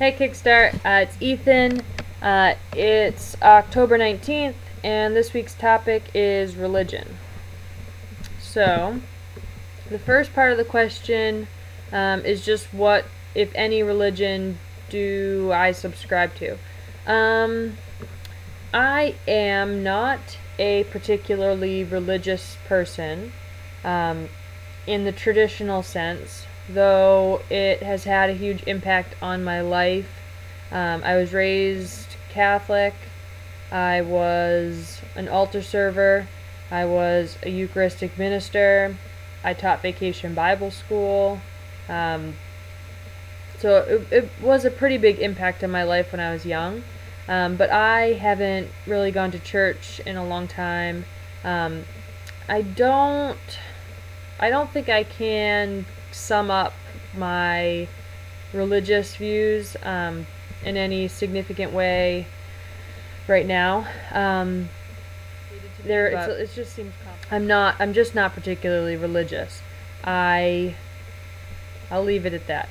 Hey Kickstart, it's Ethan. It's October 19th, and this week's topic is religion. So, the first part of the question is just what, if any, religion do I subscribe to? I am not a particularly religious person in the traditional sense, though it has had a huge impact on my life. I was raised Catholic. I was an altar server. I was a Eucharistic minister. I taught Vacation Bible School. So it was a pretty big impact on my life when I was young. But I haven't really gone to church in a long time. I don't think I can sum up my religious views in any significant way right now. It just seems complicated. I'm just not particularly religious. I'll leave it at that.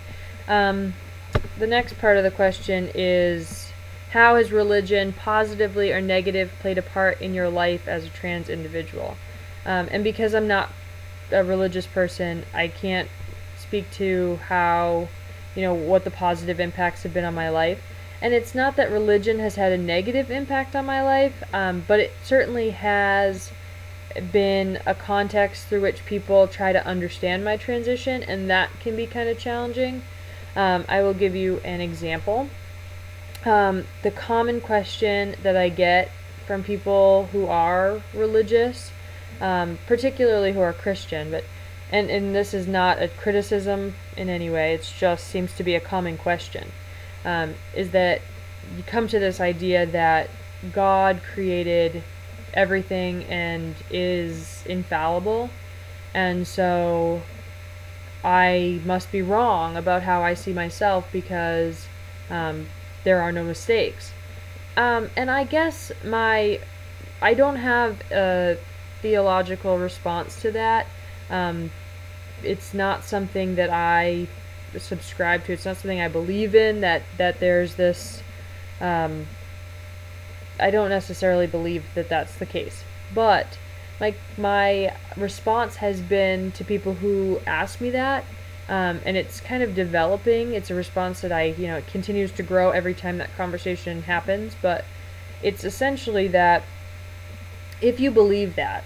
The next part of the question is, how has religion, positively or negative, played a part in your life as a trans individual? And because I'm not a religious person, I can't speak to how, what the positive impacts have been on my life. And it's not that religion has had a negative impact on my life, but it certainly has been a context through which people try to understand my transition, and that can be kind of challenging. I will give you an example. The common question that I get from people who are religious, particularly who are Christian, and this is not a criticism in any way, it just seems to be a common question, is that you come to this idea that God created everything and is infallible, and so I must be wrong about how I see myself because there are no mistakes. And I guess I don't have a theological response to that. It's not something that I subscribe to. It's not something I believe in, that there's this, I don't necessarily believe that that's the case. But my response has been to people who ask me that, and it's kind of developing. It's a response that it continues to grow every time that conversation happens, but it's essentially that if you believe that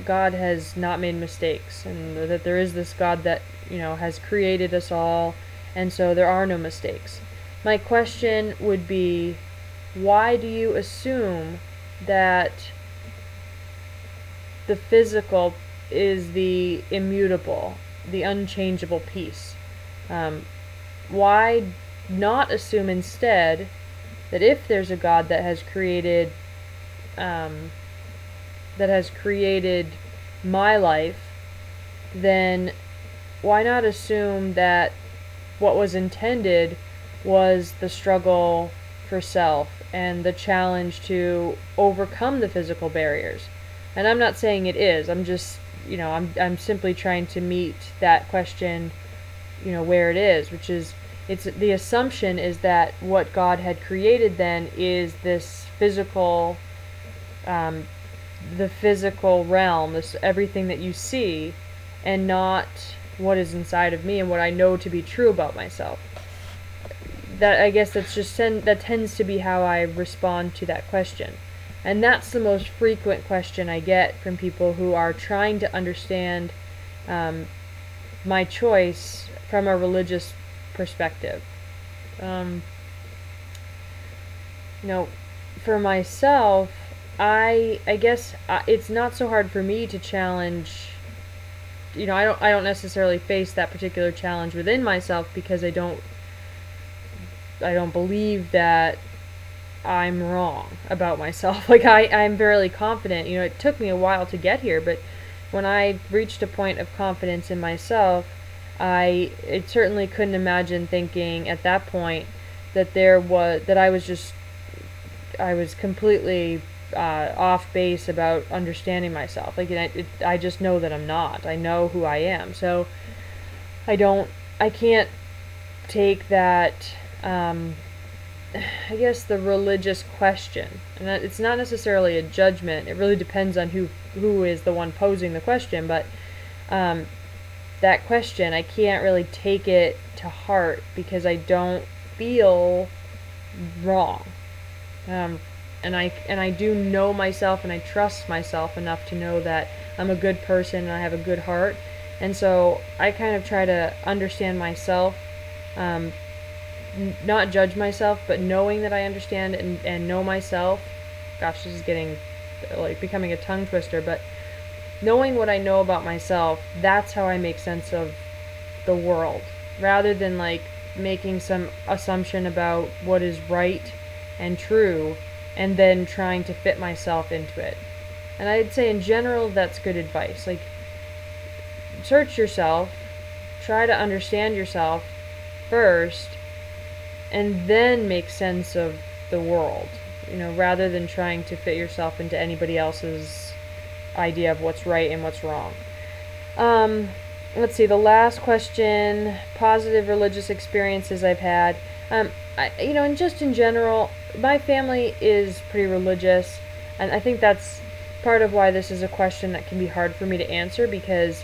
God has not made mistakes, and that there is this God that, has created us all, and so there are no mistakes, my question would be, why do you assume that the physical is the immutable, the unchangeable piece? Why not assume instead that if there's a God that has created my life, then why not assume that what was intended was the struggle for self and the challenge to overcome the physical barriers? And I'm not saying it is. I'm just, I'm simply trying to meet that question, where it is, which is, the assumption is that what God had created then is this physical, the physical realm, this everything that you see, and not what is inside of me and what I know to be true about myself. I guess that tends to be how I respond to that question. And that's the most frequent question I get from people who are trying to understand my choice from a religious perspective. For myself, I guess it's not so hard for me to challenge. I don't necessarily face that particular challenge within myself because I don't believe that I'm wrong about myself. I'm fairly confident. It took me a while to get here, but when I reached a point of confidence in myself, I certainly couldn't imagine thinking at that point that I was completely off base about understanding myself. I just know that I'm not. I know who I am. So I can't take that, I guess, the religious question, and that it's not necessarily a judgment. It really depends on who is the one posing the question, but that question, I can't really take it to heart because I don't feel wrong. And I do know myself, and I trust myself enough to know that I'm a good person and I have a good heart. And so I kind of try to understand myself, not judge myself, but knowing that I understand and know myself. Gosh, this is getting like becoming a tongue twister, but knowing what I know about myself, that's how I make sense of the world, rather than like making some assumption about what is right and true and then trying to fit myself into it. And I'd say in general that's good advice. Like, search yourself, try to understand yourself first, and then make sense of the world, rather than trying to fit yourself into anybody else's idea of what's right and what's wrong. Let's see, the last question, positive religious experiences I've had. And just in general, my family is pretty religious, and I think that's part of why this is a question that can be hard for me to answer, because,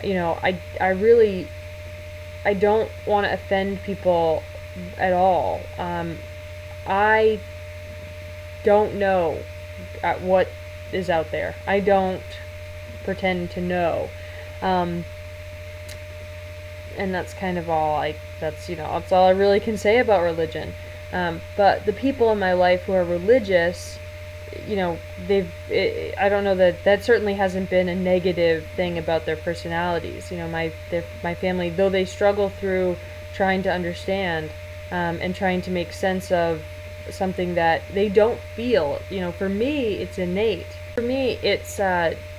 I don't want to offend people at all. I don't know what is out there. I don't pretend to know. And that's kind of all that's all I really can say about religion. But the people in my life who are religious, I don't know that certainly hasn't been a negative thing about their personalities. My family, though they struggle through trying to understand and trying to make sense of something that they don't feel. For me, it's innate. For me, it's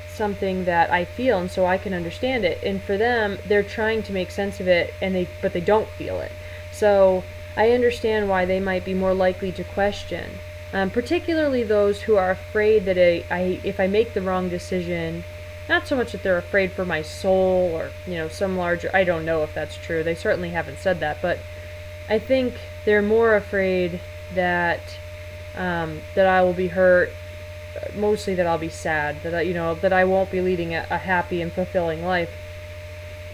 something that I feel, and so I can understand it. And for them, they're trying to make sense of it, but they don't feel it. So I understand why they might be more likely to question. Particularly those who are afraid that if I make the wrong decision, not so much that they're afraid for my soul or, some larger, I don't know if that's true, they certainly haven't said that, but I think they're more afraid that I will be hurt, mostly that I'll be sad, that I won't be leading a happy and fulfilling life.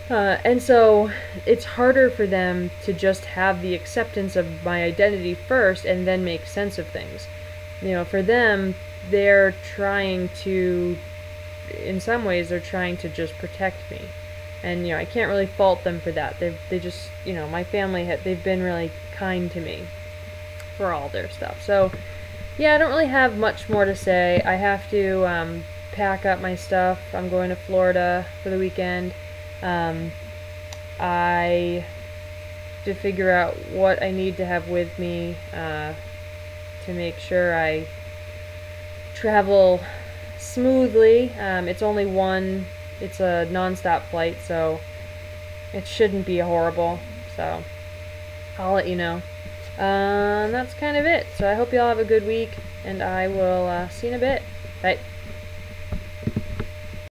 And so it's harder for them to just have the acceptance of my identity first and then make sense of things. For them, they're trying to, in some ways, they're trying to just protect me. And, I can't really fault them for that. They just, my family, they've been really kind to me for all their stuff. So, yeah, I don't really have much more to say. I have to pack up my stuff. I'm going to Florida for the weekend. I to figure out what I need to have with me to make sure I travel smoothly. It's only it's a non-stop flight, so it shouldn't be horrible. So I'll let you know. That's kind of it. So I hope you all have a good week, and I will see you in a bit. Bye.